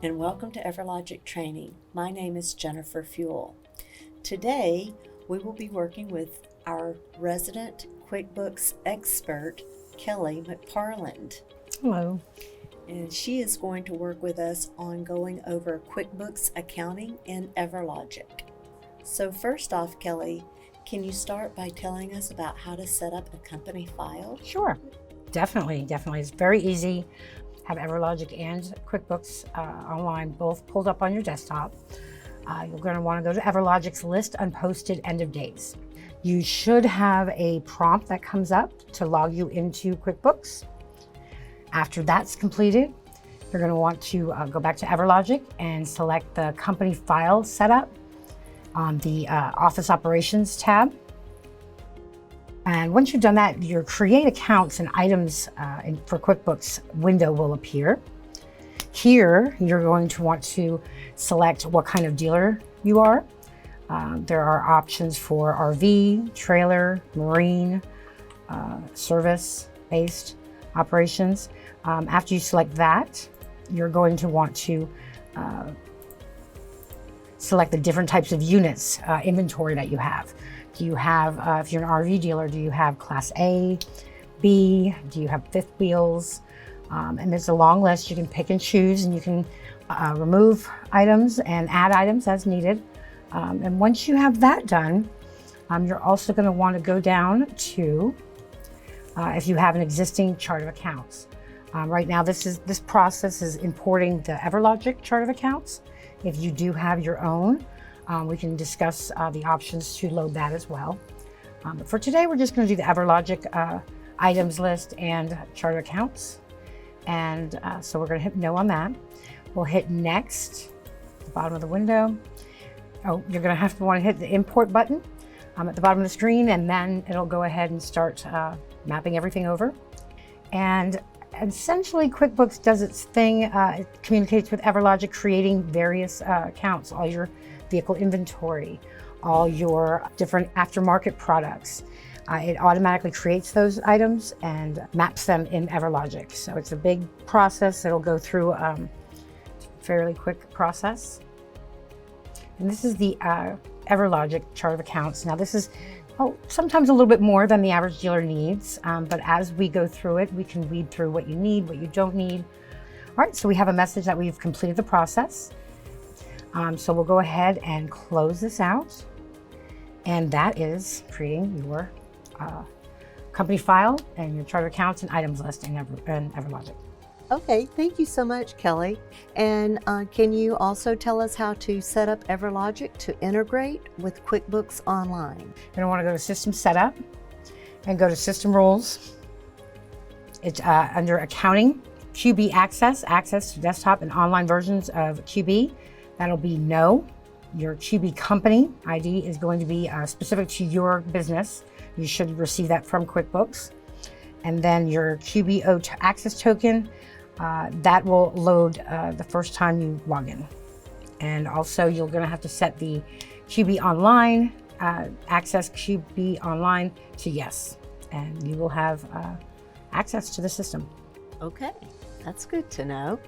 and welcome to EverLogic Training. My name is Jennifer Fuel. Today, we will be working with our resident QuickBooks expert, Kelly McParland. Hello. And she is going to work with us on going over QuickBooks accounting in EverLogic. So first off, Kelly, can you start by telling us about how to set up a company file? Sure. Definitely. It's very easy. Have EverLogic and QuickBooks online both pulled up on your desktop. You're going to want to go to EverLogic's list unposted end of days. You should have a prompt that comes up to log you into QuickBooks. After that's completed, you're going to want to go back to EverLogic and select the company file setup on the Office Operations tab. And once you've done that, your Create Accounts and Items for QuickBooks window will appear. Here, you're going to want to select what kind of dealer you are. There are options for RV, trailer, marine, service-based operations. After you select that, you're going to want to select the different types of units, inventory that you have. Do you have, if you're an RV dealer, do you have Class A, B? Do you have fifth wheels? And there's a long list. You can pick and choose, and you can remove items and add items as needed. And once you have that done, you're also going to want to go down to, if you have an existing chart of accounts. Right now, this process is importing the EverLogic chart of accounts. If you do have your own, we can discuss the options to load that as well. But for today, we're just going to do the EverLogic items list and chart of accounts. And so we're going to hit no on that. We'll hit next at the bottom of the window. Oh, you're going to want to hit the import button at the bottom of the screen, and then it'll go ahead and start mapping everything over. And essentially, QuickBooks does its thing. It communicates with EverLogic, creating various accounts, all your vehicle inventory, all your different aftermarket products. It automatically creates those items and maps them in EverLogic. So it's a big process. It'll go through a fairly quick process. And this is the EverLogic chart of accounts. Now this is sometimes a little bit more than the average dealer needs, but as we go through it, we can weed through what you need, what you don't need. All right, so we have a message that we've completed the process. So we'll go ahead and close this out. And that is creating your company file and your chart of accounts and items list in EverLogic. Okay, thank you so much, Kelly. And can you also tell us how to set up EverLogic to integrate with QuickBooks Online? You're going to want to go to System Setup and go to System Rules. It's under Accounting, QB Access to desktop and online versions of QB. That'll be no. Your QB company ID is going to be specific to your business. You should receive that from QuickBooks. And then your QBO access token, that will load the first time you log in. And also you're going to have to set the QB Online, access QB Online to yes. And you will have access to the system. Okay, that's good to know.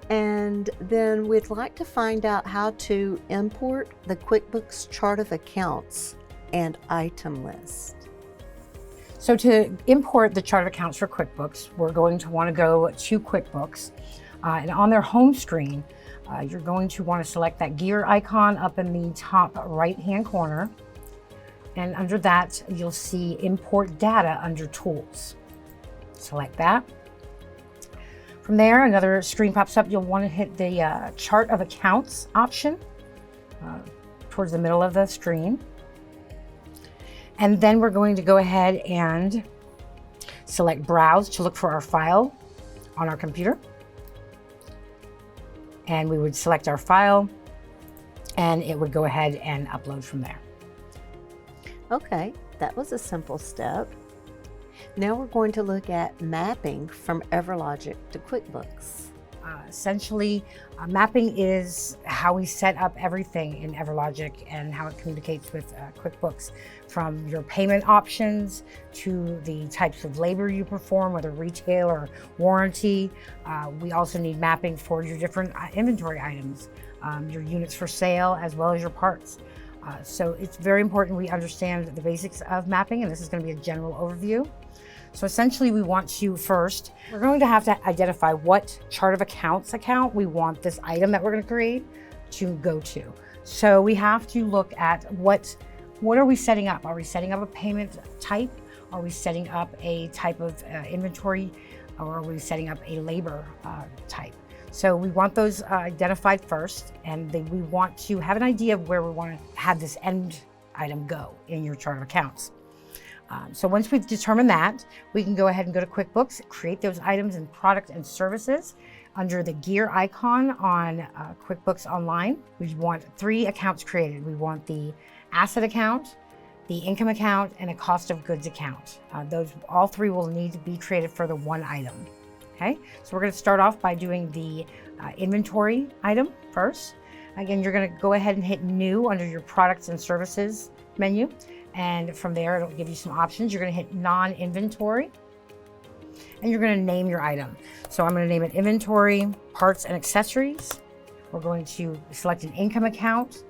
And then we'd like to find out how to import the QuickBooks chart of accounts and item list. So to import the chart of accounts for QuickBooks, we're going to want to go to QuickBooks. And on their home screen, you're going to want to select that gear icon up in the top right-hand corner. And under that, you'll see Import Data under Tools. Select that. From there, another screen pops up. You'll want to hit the Chart of Accounts option towards the middle of the screen. And then we're going to go ahead and select Browse to look for our file on our computer. And we would select our file, and it would go ahead and upload from there. Okay, that was a simple step. Now we're going to look at mapping from EverLogic to QuickBooks. Essentially, mapping is how we set up everything in EverLogic and how it communicates with QuickBooks, from your payment options to the types of labor you perform, whether retail or warranty. We also need mapping for your different inventory items, your units for sale, as well as your parts. So it's very important we understand the basics of mapping, and this is going to be a general overview. So essentially, we want to first, we're going to have to identify what chart of accounts account we want this item that we're going to create to go to. So we have to look at what are we setting up? Are we setting up a payment type? Are we setting up a type of inventory? Or are we setting up a labor type? So we want those identified first, and we want to have an idea of where we want to have this end item go in your chart of accounts. So once we've determined that, we can go ahead and go to QuickBooks, create those items in product and services. Under the gear icon on QuickBooks Online, we want 3 accounts created. We want the asset account, the income account, and a cost of goods account. All 3 will need to be created for the one item. Okay, so we're going to start off by doing the inventory item first. Again, you're going to go ahead and hit New under your Products and Services menu. And from there, it'll give you some options. You're going to hit Non-Inventory, and you're going to name your item. So I'm going to name it Inventory, Parts and Accessories. We're going to select an income account,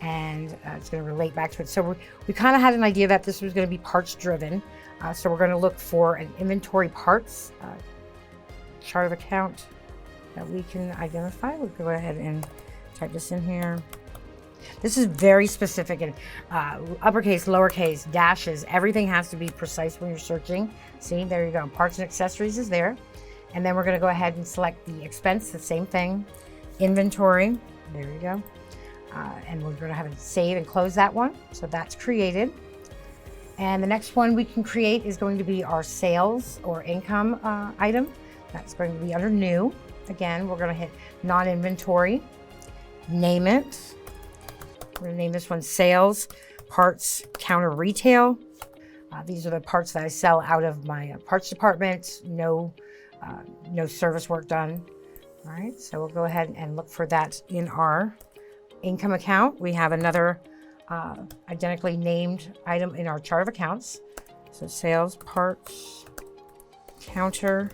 and it's going to relate back to it. So we kind of had an idea that this was going to be parts driven. So we're going to look for an inventory parts chart of account that we can identify. We'll go ahead and type this in here. This is very specific, and uppercase, lowercase, dashes, everything has to be precise when you're searching. See, there you go. Parts and accessories is there. And then we're going to go ahead and select the expense, the same thing. Inventory, there you go. And we're going to have it save and close that one. So that's created. And the next one we can create is going to be our sales or income item. That's going to be under New. Again, we're going to hit Non-Inventory, name it. We're going to name this one Sales, Parts, Counter Retail. These are the parts that I sell out of my parts department. No service work done. All right, so we'll go ahead and look for that in our income account. We have another identically named item in our chart of accounts. So Sales, Parts, Counter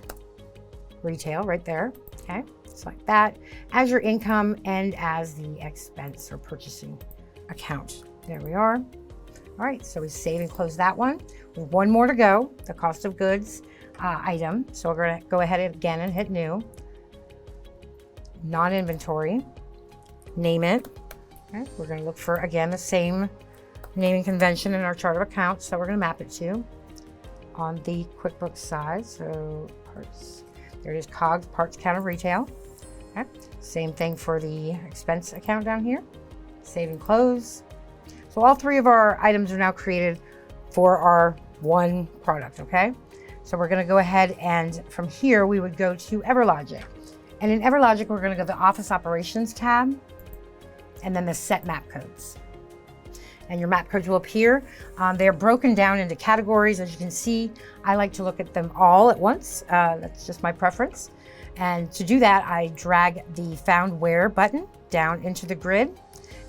Retail right there. Okay, select that as your income and as the expense or purchasing account. There we are. All right, so we save and close that one. We have one more to go, the cost of goods item. So we're going to go ahead again and hit New. Non-Inventory, name it. Okay, we're going to look for, again, the same naming convention in our chart of accounts that we're going to map it to on the QuickBooks side. So parts, there it is, COGS, Parts, Counter Retail. Okay, same thing for the expense account down here. Save and close. So all 3 of our items are now created for our one product, okay? So we're gonna go ahead and from here, we would go to EverLogic. And in EverLogic, we're gonna go to the Office Operations tab and then the Set Map Codes. And your map codes will appear. They're broken down into categories. As you can see, I like to look at them all at once. That's just my preference. And to do that, I drag the Found Where button down into the grid,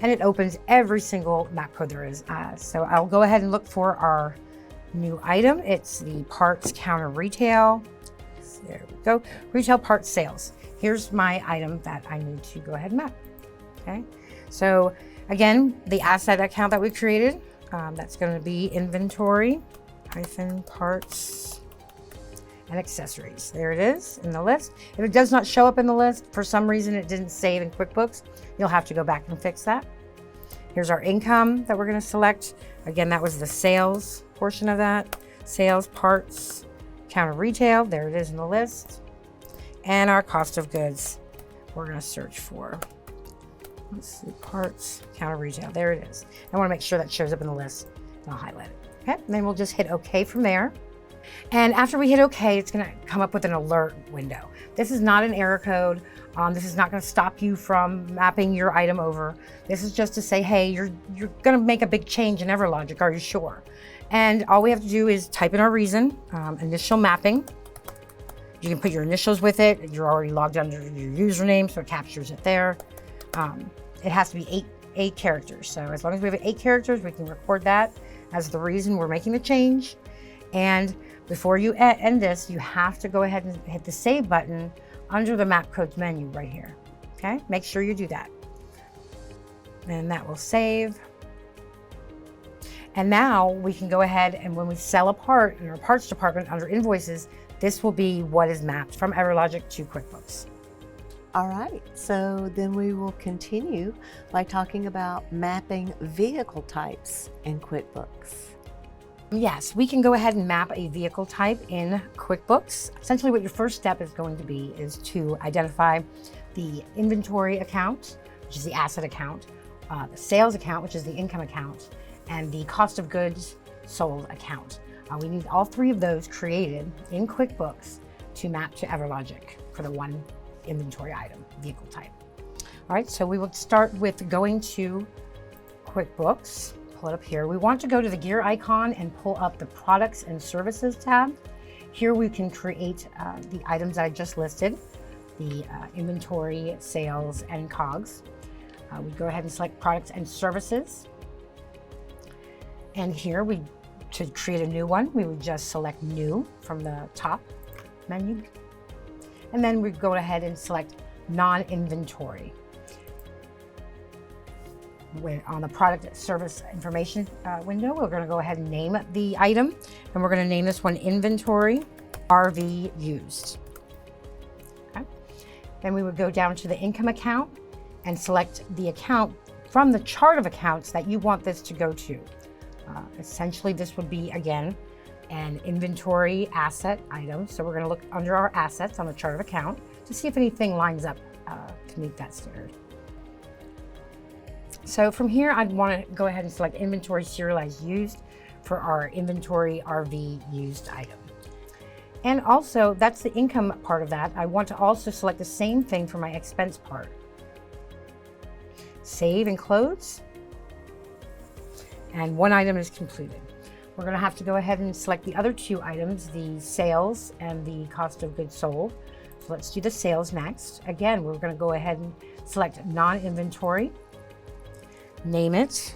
and it opens every single map code there is. So I'll go ahead and look for our new item. It's the Parts Counter Retail. There we go. Retail Parts Sales. Here's my item that I need to go ahead and map. Okay. So again, the asset account that we created, that's going to be Inventory - Parts and Accessories. There it is in the list. If it does not show up in the list, for some reason it didn't save in QuickBooks, you'll have to go back and fix that. Here's our income that we're going to select. Again, that was the sales portion of that. Sales, Parts, Counter Retail. There it is in the list. And our cost of goods, we're going to search for. Let's see, Parts, Counter Retail. There it is. I want to make sure that shows up in the list. And I'll highlight it. Okay, and then we'll just hit OK from there. And after we hit OK, it's going to come up with an alert window. This is not an error code. This is not going to stop you from mapping your item over. This is just to say, hey, you're going to make a big change in EverLogic. Are you sure? And all we have to do is type in our reason, initial mapping, You can put your initials with it. You're already logged under your username, so it captures it there. It has to be eight characters. So as long as we have 8 characters, we can record that as the reason we're making the change. And before you end this, you have to go ahead and hit the save button under the map codes menu right here. Okay, make sure you do that. And that will save. And now we can go ahead and when we sell a part in our parts department under invoices, this will be what is mapped from EverLogic to QuickBooks. All right, so then we will continue by talking about mapping vehicle types in QuickBooks. Yes, we can go ahead and map a vehicle type in QuickBooks. Essentially what your first step is going to be is to identify the inventory account, which is the asset account, the sales account, which is the income account, and the cost of goods sold account. We need all 3 of those created in QuickBooks to map to EverLogic for the one inventory item, vehicle type. All right, so we will start with going to QuickBooks. Pull it up here. We want to go to the gear icon and pull up the products and services tab. Here we can create the items I just listed, the inventory, sales, and COGS. We go ahead and select products and services. And here to create a new one, we would just select new from the top menu. And then we go ahead and select non-inventory. On the product service information window, we're going to go ahead and name the item, and we're going to name this one inventory RV used. Okay. Then we would go down to the income account and select the account from the chart of accounts that you want this to go to. Essentially, this would be, again, an inventory asset item. So we're going to look under our assets on the chart of account to see if anything lines up to meet that standard. So from here, I'd want to go ahead and select inventory serialized used for our inventory RV used item. And also, that's the income part of that. I want to also select the same thing for my expense part. Save and close. And one item is completed. We're going to have to go ahead and select the other 2 items, the sales and the cost of goods sold. So let's do the sales next. Again, we're going to go ahead and select non-inventory. Name it.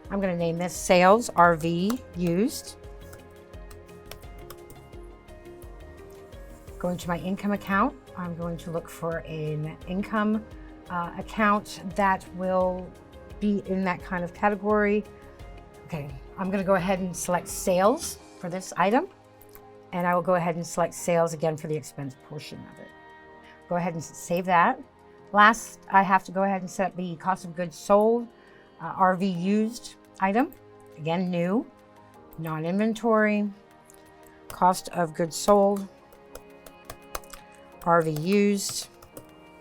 I'm going to name this sales RV used. Going to my income account, I'm going to look for an income account that will be in that kind of category. Okay, I'm going to go ahead and select sales for this item, and I will go ahead and select sales again for the expense portion of it. Go ahead and save that. Last, I have to go ahead and set up the cost of goods sold RV used item. Again, new, non-inventory, cost of goods sold, RV used.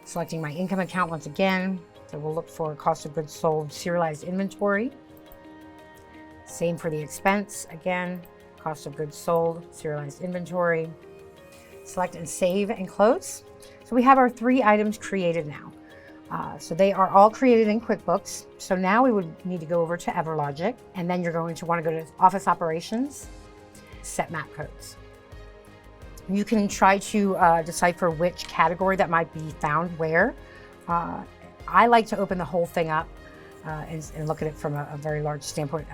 Selecting my income account once again. So we'll look for cost of goods sold serialized inventory. Same for the expense. Again, cost of goods sold serialized inventory. Select and save and close. So we have our 3 items created now. So they are all created in QuickBooks. So now we would need to go over to EverLogic, and then you're going to want to go to Office Operations, Set Map Codes. You can try to decipher which category that might be found where. I like to open the whole thing up and look at it from a very large standpoint.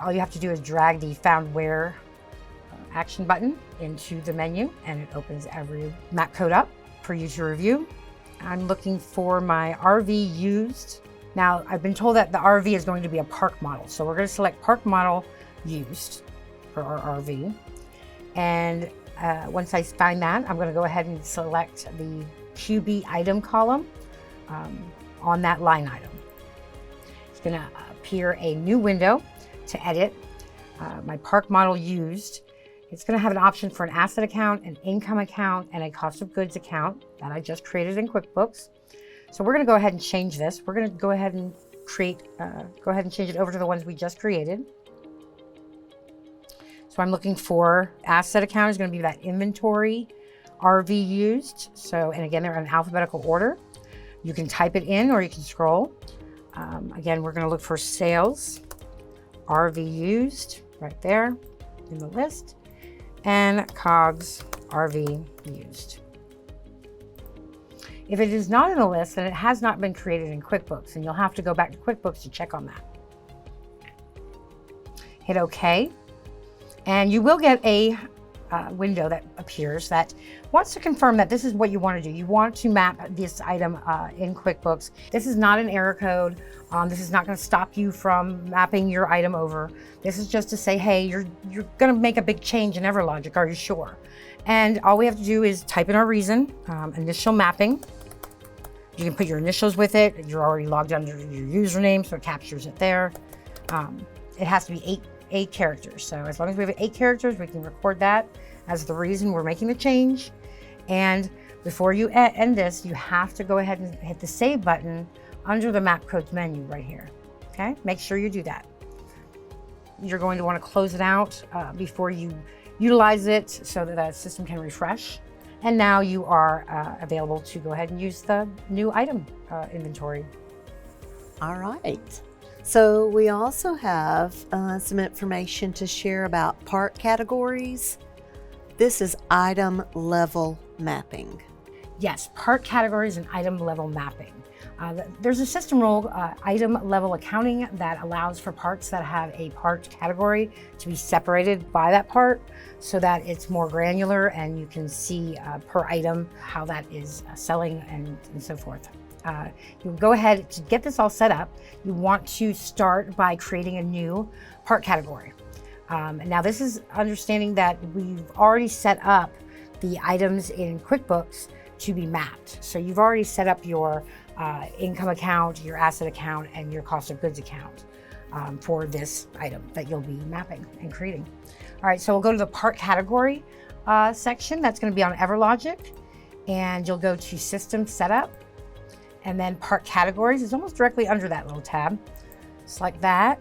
All you have to do is drag the Found Where action button into the menu, and it opens every map code up for you to review. I'm looking for my RV used. Now, I've been told that the RV is going to be a park model, so we're going to select park model used for our RV. And once I find that, I'm going to go ahead and select the QB item column on that line item. It's going to appear a new window to edit my park model used. It's going to have an option for an asset account, an income account, and a cost of goods account that I just created in QuickBooks. So we're going to go ahead and change this. We're going to go ahead and change it over to the ones we just created. So I'm looking for asset account is going to be that inventory RV used. So, and again, they're in alphabetical order. You can type it in or you can scroll. Again, we're going to look for sales RV used right there in the list, and COGS RV used. If it is not in the list, then it has not been created in QuickBooks, and you'll have to go back to QuickBooks to check on that. Hit OK, and you will get a window that appears that wants to confirm that this is what you want to do. You want to map this item in QuickBooks. This is not an error code. This is not going to stop you from mapping your item over. This is just to say, hey, you're going to make a big change in EverLogic. Are you sure? And all we have to do is type in our reason, initial mapping. You can put your initials with it. You're already logged under your username, so it captures it there. It has to be eight characters. So as long as we have 8 characters, we can record that as the reason we're making the change. And before you end this, you have to go ahead and hit the save button under the map codes menu right here. Okay, make sure you do that. You're going to want to close it out before you utilize it so that the system can refresh. And now you are available to go ahead and use the new item inventory. All right. So we also have some information to share about part categories. This is item level mapping. Yes, part categories and item level mapping. There's a system rule, item level accounting, that allows for parts that have a part category to be separated by that part so that it's more granular and you can see per item how that is selling and so forth. You go ahead to get this all set up. You want to start by creating a new part category. Now this is understanding that we've already set up the items in QuickBooks to be mapped. So you've already set up your income account, your asset account, and your cost of goods account for this item that you'll be mapping and creating. All right, so we'll go to the part category section. That's going to be on EverLogic, and you'll go to System Setup, and then Part Categories is almost directly under that little tab. Select that,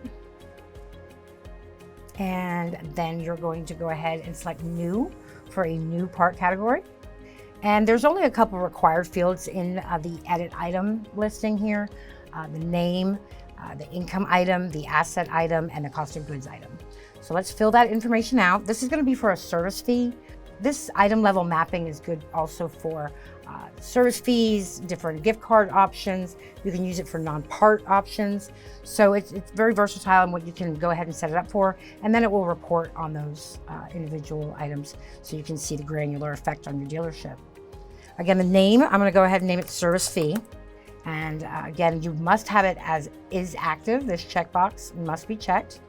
and then you're going to go ahead and select New for a new part category. And there's only a couple required fields in the edit item listing here. The name, the income item, the asset item, and the cost of goods item. So let's fill that information out. This is going to be for a service fee. This item level mapping is good also for service fees, different gift card options. You can use it for non-part options. So it's very versatile in what you can go ahead and set it up for. And then it will report on those individual items so you can see the granular effect on your dealership. Again, the name, I'm going to go ahead and name it service fee. And again, you must have it as is active. This checkbox must be checked.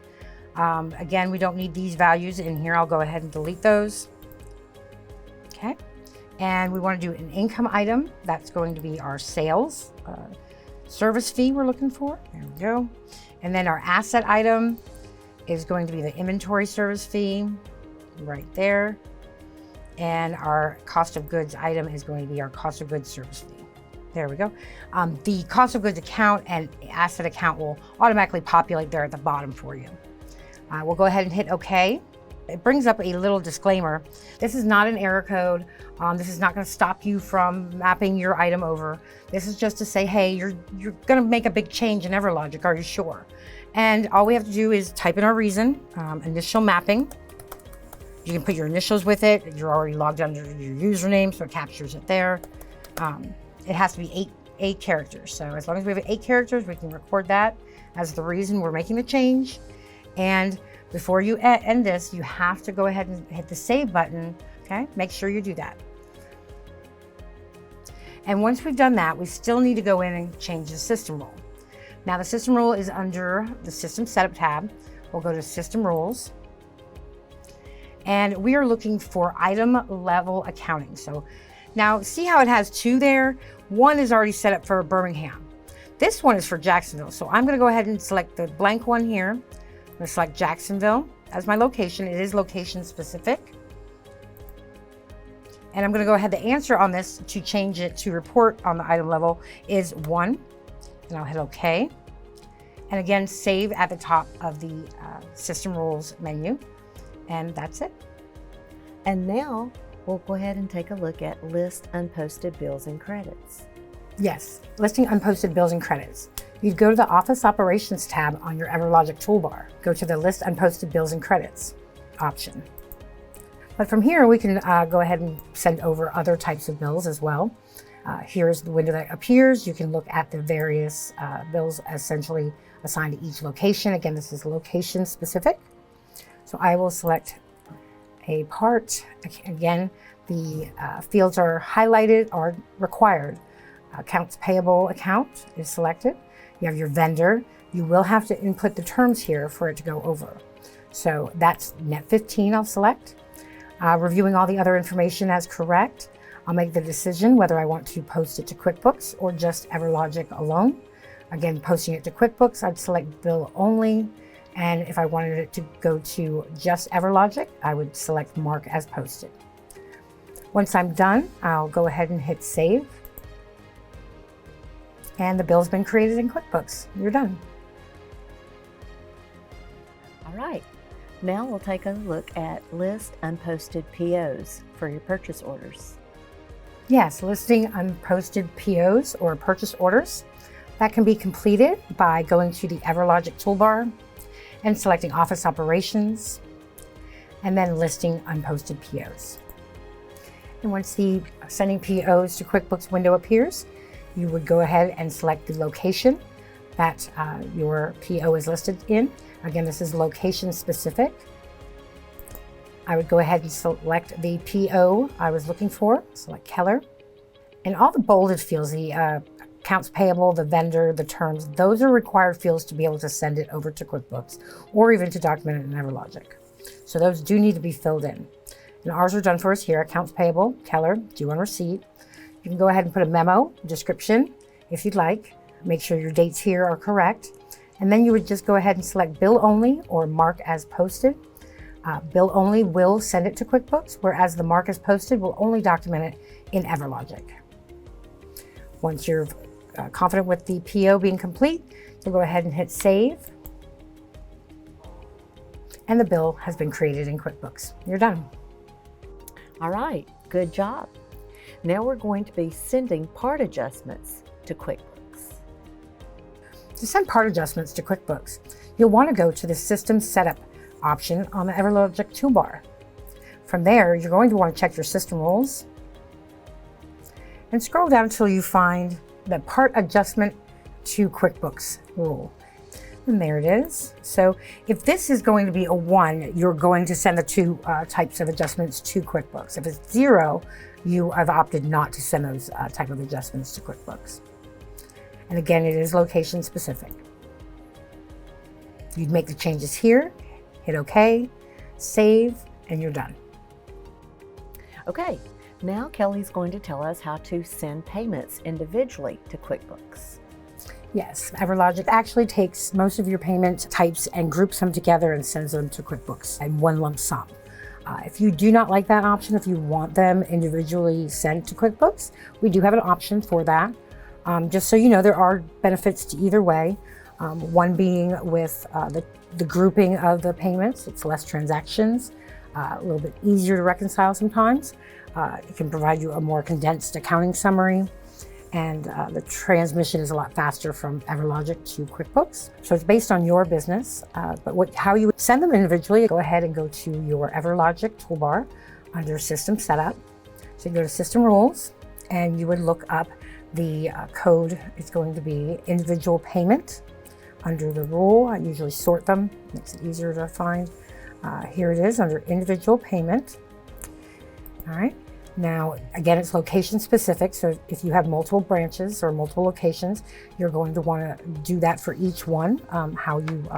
Again, we don't need these values in here. I'll go ahead and delete those. Okay. And we want to do an income item. That's going to be our sales service fee we're looking for. There we go. And then our asset item is going to be the inventory service fee right there. And our cost of goods item is going to be our cost of goods service fee. There we go. The cost of goods account and asset account will automatically populate there at the bottom for you. We'll go ahead and hit OK. It brings up a little disclaimer. This is not an error code. This is not going to stop you from mapping your item over. This is just to say, hey, you're going to make a big change in EverLogic. Are you sure? And all we have to do is type in our reason, initial mapping. You can put your initials with it. You're already logged under your username, so it captures it there. It has to be eight characters. So as long as we have 8 characters, we can record that as the reason we're making the change. And before you end this, you have to go ahead and hit the save button. Okay, make sure you do that. And once we've done that, we still need to go in and change the system rule. Now the system rule is under the System Setup tab. We'll go to System Rules. And we are looking for item level accounting. So now see how it has 2 there? One is already set up for Birmingham. This one is for Jacksonville. So I'm going to go ahead and select the blank one here. I'm going to select Jacksonville as my location. It is location specific. And I'm going to go ahead. The answer on this to change it to report on the item level is 1. And I'll hit OK. And again, save at the top of the System Rules menu. And that's it. And now we'll go ahead and take a look at List Unposted Bills and Credits. Yes, listing unposted bills and credits. You'd go to the Office Operations tab on your EverLogic toolbar. Go to the List Unposted Bills and Credits option. But from here, we can go ahead and send over other types of bills as well. Here's the window that appears. You can look at the various bills essentially assigned to each location. Again, this is location specific. So I will select a part. Again, the fields are highlighted or required. Accounts payable account is selected. You have your vendor. You will have to input the terms here for it to go over. So that's net 15 I'll select. Reviewing all the other information as correct, I'll make the decision whether I want to post it to QuickBooks or just EverLogic alone. Again, posting it to QuickBooks, I'd select bill only. And if I wanted it to go to just EverLogic, I would select mark as posted. Once I'm done, I'll go ahead and hit save. And the bill's been created in QuickBooks. You're done. All right, now we'll take a look at list unposted POs for your purchase orders. Yes, listing unposted POs or purchase orders. That can be completed by going to the EverLogic toolbar and selecting Office Operations, and then listing unposted POs. And once the sending POs to QuickBooks window appears, you would go ahead and select the location that your PO is listed in. Again, this is location specific. I would go ahead and select the PO I was looking for, select Keller. And all the bolded fields, the accounts payable, the vendor, the terms, those are required fields to be able to send it over to QuickBooks or even to document it in EverLogic. So those do need to be filled in. And ours are done for us here. Accounts payable, Keller, due on receipt. You can go ahead and put a memo, description, if you'd like. Make sure your dates here are correct. And then you would just go ahead and select bill only or mark as posted. Bill only will send it to QuickBooks, whereas the mark as posted will only document it in EverLogic. Once you're confident with the PO being complete, you'll go ahead and hit save. And the bill has been created in QuickBooks. You're done. All right, good job. Now we're going to be sending part adjustments to QuickBooks. To send part adjustments to QuickBooks, you'll want to go to the System Setup option on the EverLogic toolbar. From there, you're going to want to check your system rules and scroll down until you find the Part Adjustment to QuickBooks rule. And there it is. So if this is going to be a 1, you're going to send the 2 types of adjustments to QuickBooks. If it's 0, you have opted not to send those type of adjustments to QuickBooks. And again, it is location specific. You'd make the changes here, hit OK, save, and you're done. Okay, now Kelly's going to tell us how to send payments individually to QuickBooks. Yes, EverLogic actually takes most of your payment types and groups them together and sends them to QuickBooks in one lump sum. If you do not like that option, if you want them individually sent to QuickBooks, we do have an option for that. Just so you know, there are benefits to either way. One being with the grouping of the payments, it's less transactions, a little bit easier to reconcile sometimes. It can provide you a more condensed accounting summary, and the transmission is a lot faster from EverLogic to QuickBooks. So it's based on your business, but how you would send them individually, go ahead and go to your EverLogic toolbar under System Setup. So you go to System Rules, and you would look up the code. It's going to be individual payment. Under the rule, I usually sort them, makes it easier to find. Here it is under individual payment. All right. Now, again, it's location specific. So if you have multiple branches or multiple locations, you're going to want to do that for each one, how you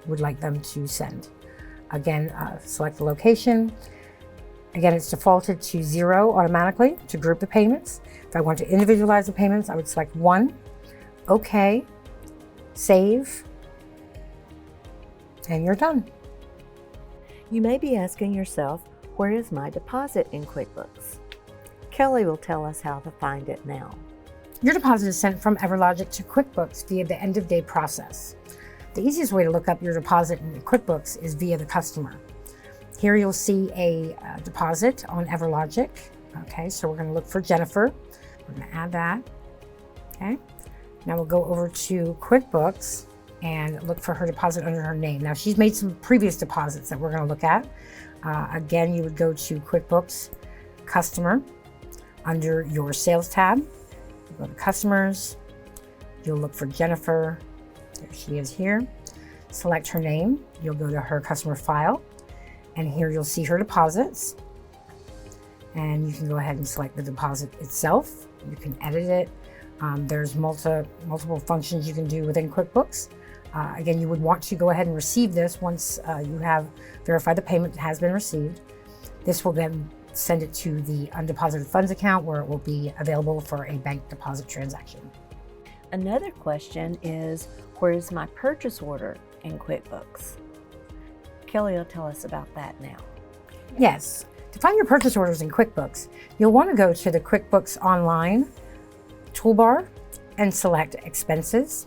would like them to send. Again, select the location. Again, it's defaulted to 0 automatically to group the payments. If I want to individualize the payments, I would select 1, OK, save, and you're done. You may be asking yourself, where is my deposit in QuickBooks? Kelly will tell us how to find it now. Your deposit is sent from EverLogic to QuickBooks via the end of day process. The easiest way to look up your deposit in QuickBooks is via the customer. Here you'll see a deposit on EverLogic. Okay, so we're going to look for Jennifer. We're going to add that. Okay, now we'll go over to QuickBooks and look for her deposit under her name. Now she's made some previous deposits that we're going to look at. Again, you would go to QuickBooks Customer under your Sales tab. You go to Customers. You'll look for Jennifer. There she is here. Select her name. You'll go to her customer file, and here you'll see her deposits. And you can go ahead and select the deposit itself. You can edit it. There's multiple functions you can do within QuickBooks. Again, you would want to go ahead and receive this once you have verified the payment has been received. This will then send it to the undeposited funds account where it will be available for a bank deposit transaction. Another question is, where is my purchase order in QuickBooks? Kelly will tell us about that now. Yes, to find your purchase orders in QuickBooks, you'll want to go to the QuickBooks Online toolbar and select Expenses.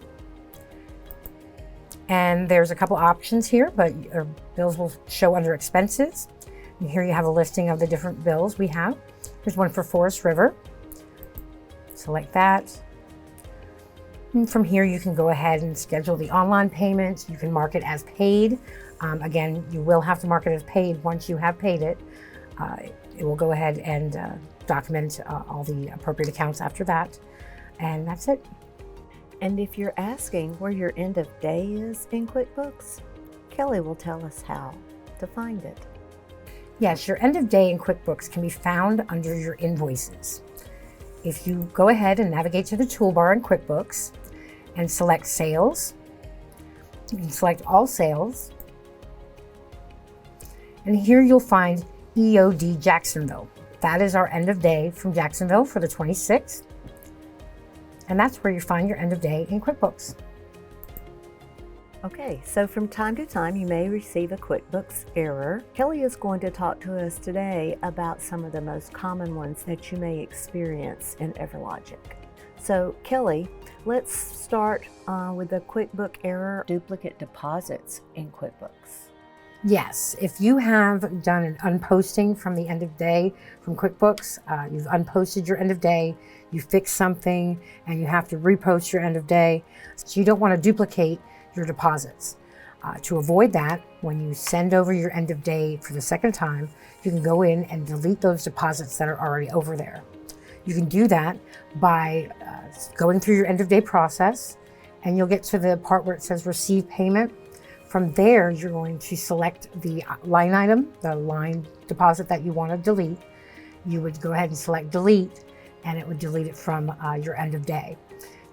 And there's a couple options here, but your bills will show under Expenses. And here you have a listing of the different bills we have. There's one for Forest River. Select that. And from here, you can go ahead and schedule the online payments. You can mark it as paid. Again, you will have to mark it as paid once you have paid it. It will go ahead and document all the appropriate accounts after that. And that's it. And if you're asking where your end of day is in QuickBooks, Kelly will tell us how to find it. Yes, your end of day in QuickBooks can be found under your invoices. If you go ahead and navigate to the toolbar in QuickBooks and select Sales, you can select All Sales. And here you'll find EOD Jacksonville. That is our end of day from Jacksonville for the 26th. And that's where you find your end of day in QuickBooks. Okay, so from time to time you may receive a QuickBooks error. Kelly is going to talk to us today about some of the most common ones that you may experience in EverLogic. So Kelly, let's start with the QuickBook error, duplicate deposits in QuickBooks. Yes, if you have done an unposting from the end of day from QuickBooks, you've unposted your end of day, you fix something, and you have to repost your end of day, so you don't want to duplicate your deposits. To avoid that, when you send over your end of day for the second time, you can go in and delete those deposits that are already over there. You can do that by going through your end of day process, and you'll get to the part where it says receive payment. From there, you're going to select the line item, the line deposit that you want to delete. You would go ahead and select delete, and it would delete it from your end of day.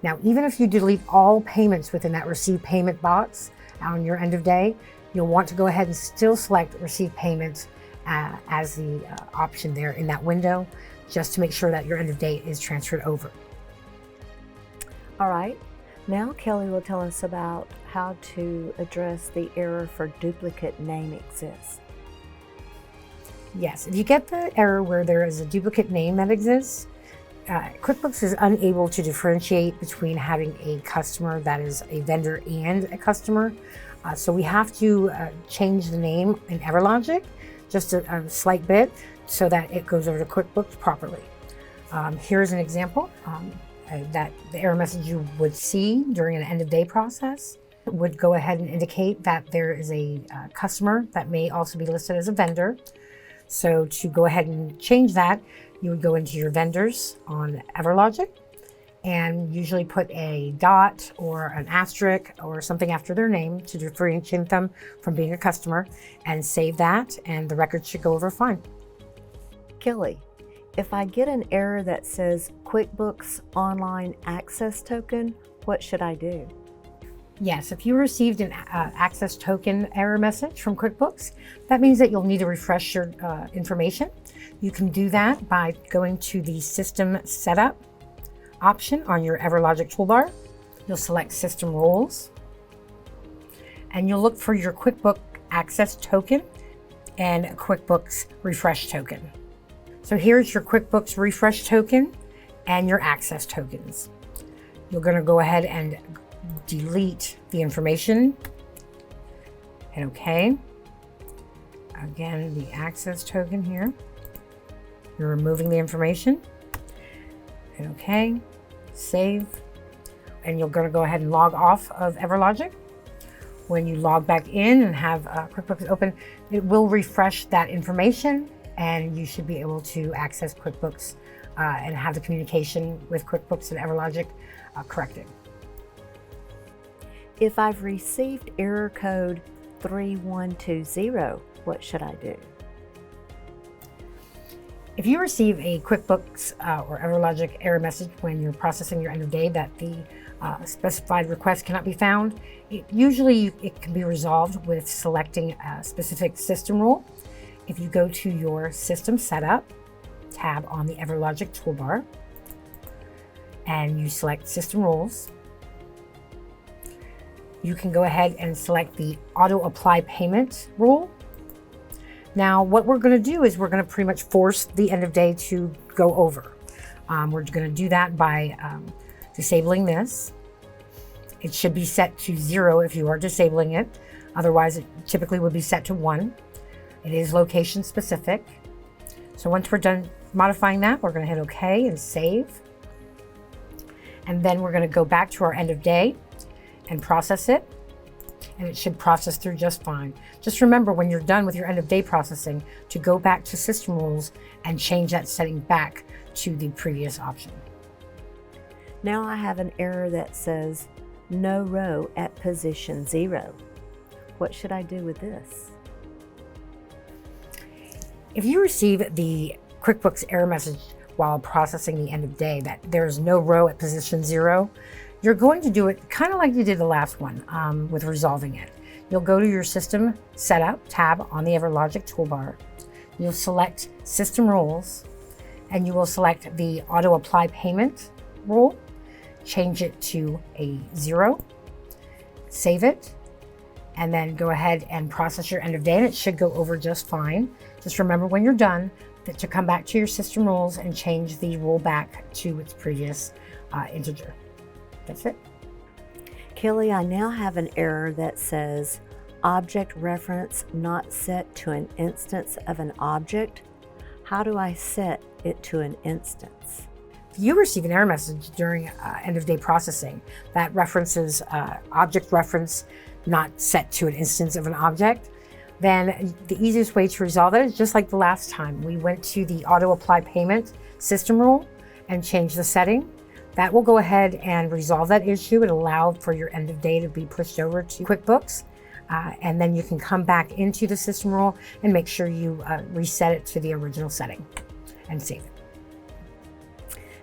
Now, even if you delete all payments within that receive payment box on your end of day, you'll want to go ahead and still select receive payment as the option there in that window, just to make sure that your end of day is transferred over. All right, now Kelly will tell us about how to address the error for duplicate name exists. Yes, if you get the error where there is a duplicate name that exists, QuickBooks is unable to differentiate between having a customer that is a vendor and a customer. So we have to change the name in EverLogic just a slight bit so that it goes over to QuickBooks properly. Here's an example that the error message you would see during an end of day process would go ahead and indicate that there is a customer that may also be listed as a vendor. So to go ahead and change that, you would go into your vendors on EverLogic and usually put a dot or an asterisk or something after their name to differentiate them from being a customer, and save that, and the record should go over fine. Kelly, if I get an error that says QuickBooks Online Access Token, what should I do? Yes, if you received an access token error message from QuickBooks, that means that you'll need to refresh your information. You can do that by going to the System Setup option on your EverLogic toolbar. You'll select System Roles, and you'll look for your QuickBooks Access Token and QuickBooks Refresh Token. So here's your QuickBooks Refresh Token and your Access Tokens. You're going to go ahead and delete the information, and OK. Again, the access token here. You're removing the information, and OK. Save, and you're going to go ahead and log off of EverLogic. When you log back in and have QuickBooks open, it will refresh that information, and you should be able to access QuickBooks and have the communication with QuickBooks and EverLogic corrected. If I've received error code 3120, what should I do? If you receive a QuickBooks or EverLogic error message when you're processing your end of day that the specified request cannot be found, usually it can be resolved with selecting a specific system rule. If you go to your System Setup tab on the EverLogic toolbar and you select System Rules, you can go ahead and select the Auto Apply Payment rule. Now, what we're going to do is we're going to pretty much force the end of day to go over. We're going to do that by disabling this. It should be set to 0 if you are disabling it. Otherwise, it typically would be set to 1. It is location specific. So once we're done modifying that, we're going to hit OK and save. And then we're going to go back to our end of day and process it. And it should process through just fine. Just remember when you're done with your end of day processing to go back to system rules and change that setting back to the previous option. Now I have an error that says no row at position 0. What should I do with this? If you receive the QuickBooks error message while processing the end of day that there's no row at position 0, you're going to do it kind of like you did the last one with resolving it. You'll go to your System Setup tab on the EverLogic toolbar. You'll select System Rules, and you will select the Auto Apply Payment rule. Change it to a 0, save it, and then go ahead and process your end of day, and it should go over just fine. Just remember when you're done to come back to your system rules and change the rule back to its previous integer. That's it. Kelly, I now have an error that says object reference not set to an instance of an object. How do I set it to an instance? If you receive an error message during end of day processing that references object reference not set to an instance of an object, then the easiest way to resolve it is just like the last time. We went to the Auto Apply Payment system rule and changed the setting. That will go ahead and resolve that issue and allow for your end of day to be pushed over to QuickBooks. And then you can come back into the system rule and make sure you reset it to the original setting and save it.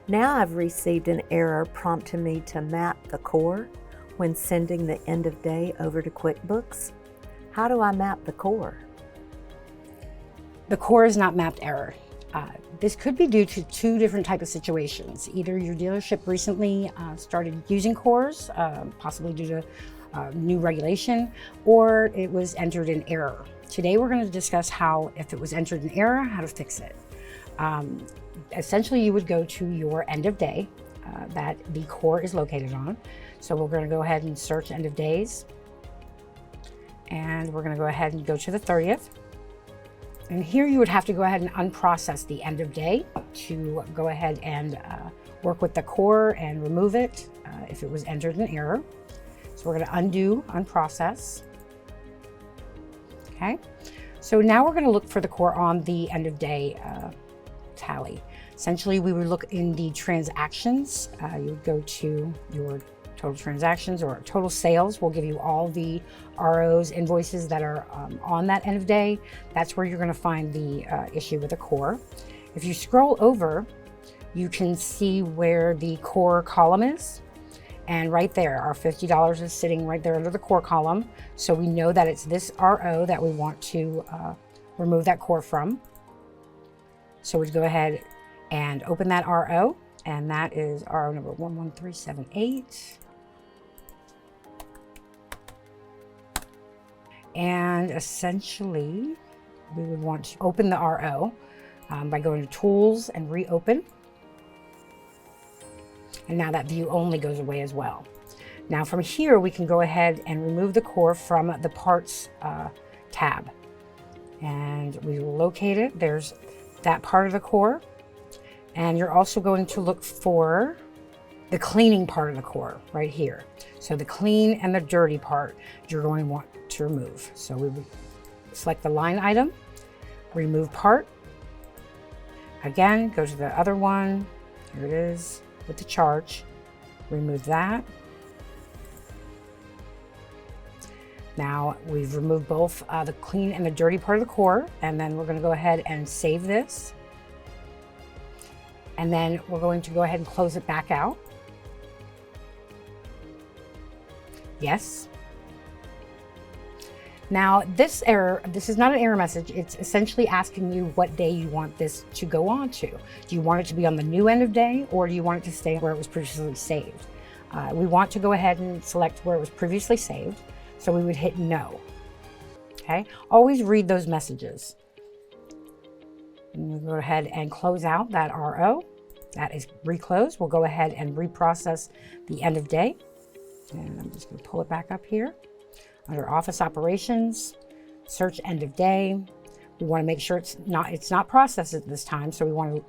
Now I've received an error prompting me to map the core when sending the end of day over to QuickBooks. How do I map the core? The core is not mapped error. This could be due to two different types of situations. Either your dealership recently started using cores, possibly due to new regulation, or it was entered in error. Today we're going to discuss how, if it was entered in error, how to fix it. Essentially, you would go to your end of day that the core is located on. So we're going to go ahead and search end of days. And we're going to go ahead and go to the 30th. And here you would have to go ahead and unprocess the end of day to go ahead and work with the core and remove it if it was entered in error. So we're going to undo, unprocess. Okay. So now we're going to look for the core on the end of day tally. Essentially, we would look in the transactions. You would go to your total transactions or total sales. Will give you all the ROs, invoices that are on that end of day. That's where you're going to find the issue with the core. If you scroll over, you can see where the core column is. And right there, our $50 is sitting right there under the core column. So we know that it's this RO that we want to remove that core from. So we'd go ahead and open that RO, and that is RO number 11378. And essentially, we would want to open the RO by going to Tools and Reopen. And now that view only goes away as well. Now from here, we can go ahead and remove the core from the Parts tab. And we will locate it. There's that part of the core. And you're also going to look for the cleaning part of the core right here. So the clean and the dirty part, you're going to want to remove. So we would select the line item, remove part. Again, go to the other one. Here it is with the charge. Remove that. Now we've removed both the clean and the dirty part of the core, and then we're going to go ahead and save this. And then we're going to go ahead and close it back out. Yes. Now this is not an error message. It's essentially asking you what day you want this to go on to. Do you want it to be on the new end of day, or do you want it to stay where it was previously saved? We want to go ahead and select where it was previously saved. So we would hit no. Okay, always read those messages. And we'll go ahead and close out that RO. That is reclosed. We'll go ahead and reprocess the end of day. And I'm just going to pull it back up here. Under Office Operations, search end of day. We want to make sure it's not processed at this time. So we want to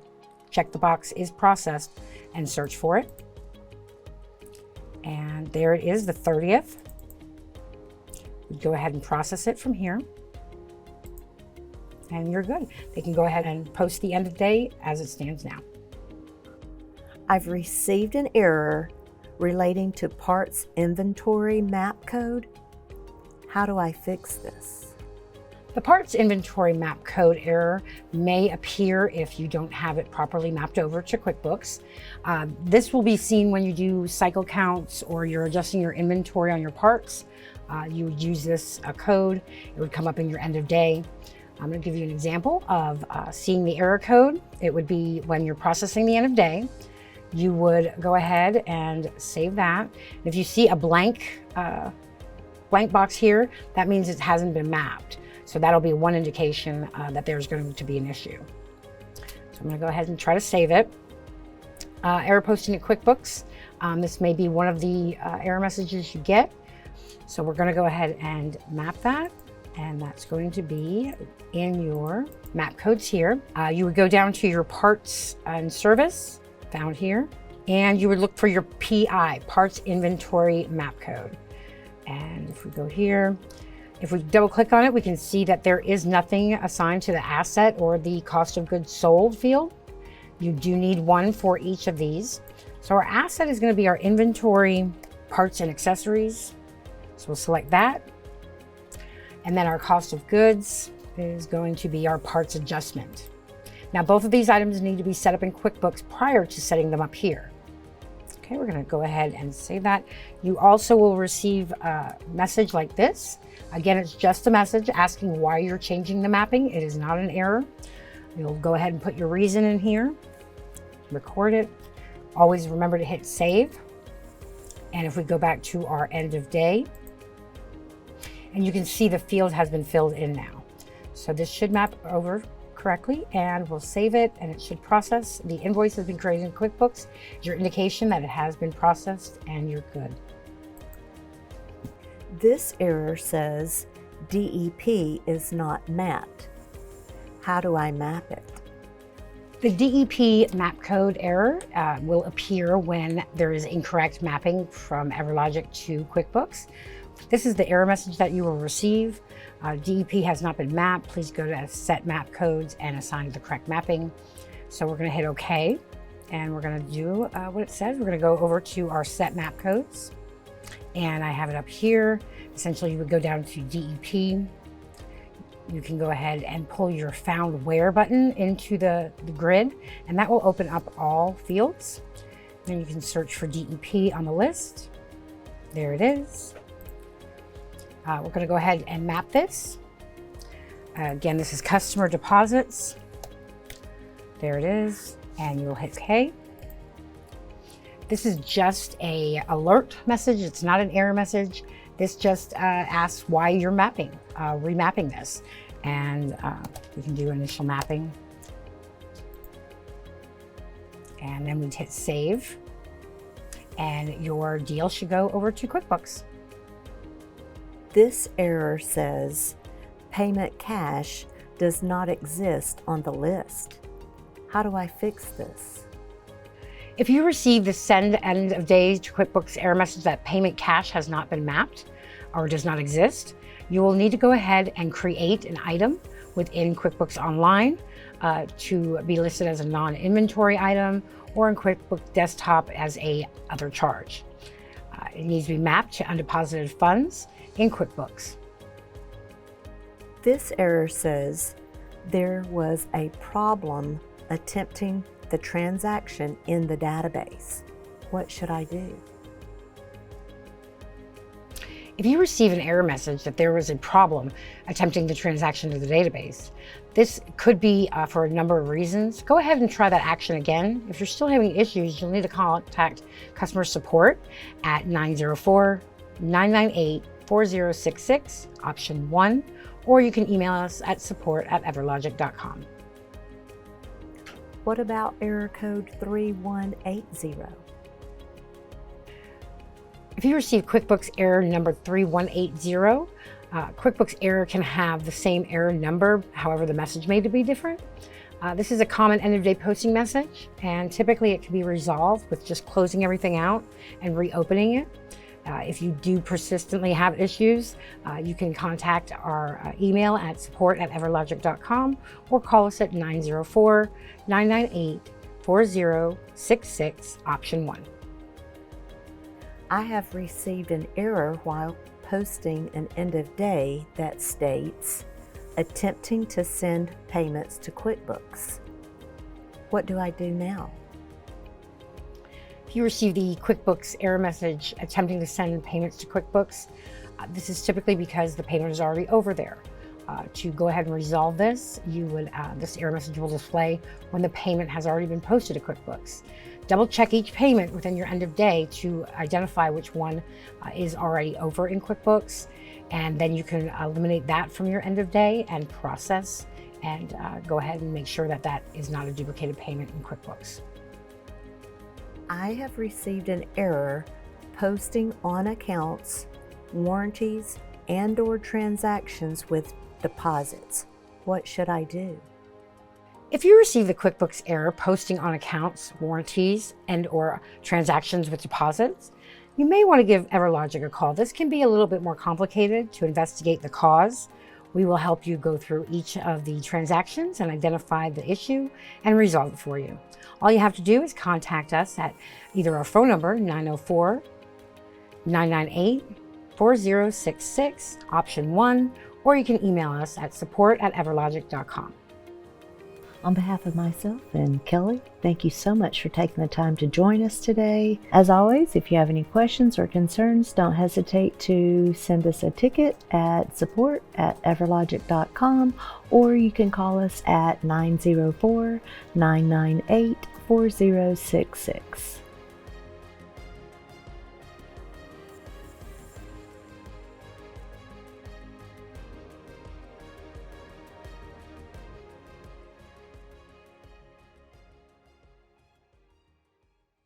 check the box is processed and search for it. And there it is, the 30th. We go ahead and process it from here. And you're good. They can go ahead and post the end of day as it stands now. I've received an error relating to parts inventory map code. How do I fix this? The parts inventory map code error may appear if you don't have it properly mapped over to QuickBooks. This will be seen when you do cycle counts or you're adjusting your inventory on your parts. You would use this code. It would come up in your end of day. I'm going to give you an example of seeing the error code. It would be when you're processing the end of day. You would go ahead and save that. If you see a blank box here, that means it hasn't been mapped. So that'll be one indication that there's going to be an issue. So I'm going to go ahead and try to save it. Error posting to QuickBooks. This may be one of the error messages you get. So we're going to go ahead and map that. And that's going to be in your map codes here. You would go down to your parts and service, found here. And you would look for your PI, parts inventory map code. And if we go here, if we double click on it, we can see that there is nothing assigned to the asset or the cost of goods sold field. You do need one for each of these. So our asset is going to be our inventory, parts and accessories. So we'll select that. And then our cost of goods is going to be our parts adjustment. Now, both of these items need to be set up in QuickBooks prior to setting them up here. Okay, we're going to go ahead and save that. You also will receive a message like this. Again, it's just a message asking why you're changing the mapping. It is not an error. You'll go ahead and put your reason in here, record it. Always remember to hit save. And if we go back to our end of day, and you can see the field has been filled in now. So this should map over correctly, and we'll save it and it should process. The invoice has been created in QuickBooks. Your indication that it has been processed and you're good. This error says DEP is not mapped. How do I map it? The DEP map code error will appear when there is incorrect mapping from EverLogic to QuickBooks. This is the error message that you will receive. DEP has not been mapped. Please go to Set Map Codes and assign the correct mapping. So we're going to hit OK, and we're going to do what it says. We're going to go over to our Set Map Codes, and I have it up here. Essentially, you would go down to DEP. You can go ahead and pull your Found Where button into the grid, and that will open up all fields. Then you can search for DEP on the list. There it is. We're going to go ahead and map this. Again, this is customer deposits. There it is, and you'll hit OK. This is just an alert message. It's not an error message. This just asks why you're remapping this. And we can do initial mapping. And then we hit save. And your deal should go over to QuickBooks. This error says payment cash does not exist on the list. How do I fix this? If you receive the send end of day to QuickBooks error message that payment cache has not been mapped or does not exist, you will need to go ahead and create an item within QuickBooks Online to be listed as a non-inventory item or in QuickBooks Desktop as a other charge. It needs to be mapped to undeposited funds in QuickBooks. This error says there was a problem attempting the transaction in the database. What should I do? If you receive an error message that there was a problem attempting the transaction to the database, this could be for a number of reasons. Go ahead and try that action again. If you're still having issues, you'll need to contact customer support at 904-998-4066, option 1, or you can email us at support@everlogic.com. What about error code 3180? If you receive QuickBooks error number 3180, QuickBooks error can have the same error number, however the message may be different. This is a common end of day posting message, and typically it can be resolved with just closing everything out and reopening it. If you do persistently have issues, you can contact our email at support@everlogic.com or call us at 904-998-4066, option 1. I have received an error while posting an end of day that states, attempting to send payments to QuickBooks. What do I do now? If you receive the QuickBooks error message attempting to send payments to QuickBooks, this is typically because the payment is already over there. To go ahead and resolve this, this error message will display when the payment has already been posted to QuickBooks. Double check each payment within your end of day to identify which one is already over in QuickBooks, and then you can eliminate that from your end of day and process and go ahead and make sure that that is not a duplicated payment in QuickBooks. I have received an error posting on accounts, warranties, and/or transactions with deposits. What should I do? If you receive the QuickBooks error posting on accounts, warranties, and/or transactions with deposits, you may want to give EverLogic a call. This can be a little bit more complicated to investigate the cause. We will help you go through each of the transactions and identify the issue and resolve it for you. All you have to do is contact us at either our phone number, 904-998-4066, option 1, or you can email us at support@everlogic.com. On behalf of myself and Kelly, thank you so much for taking the time to join us today. As always, if you have any questions or concerns, don't hesitate to send us a ticket at support@everlogic.com, or you can call us at 904-998-4066.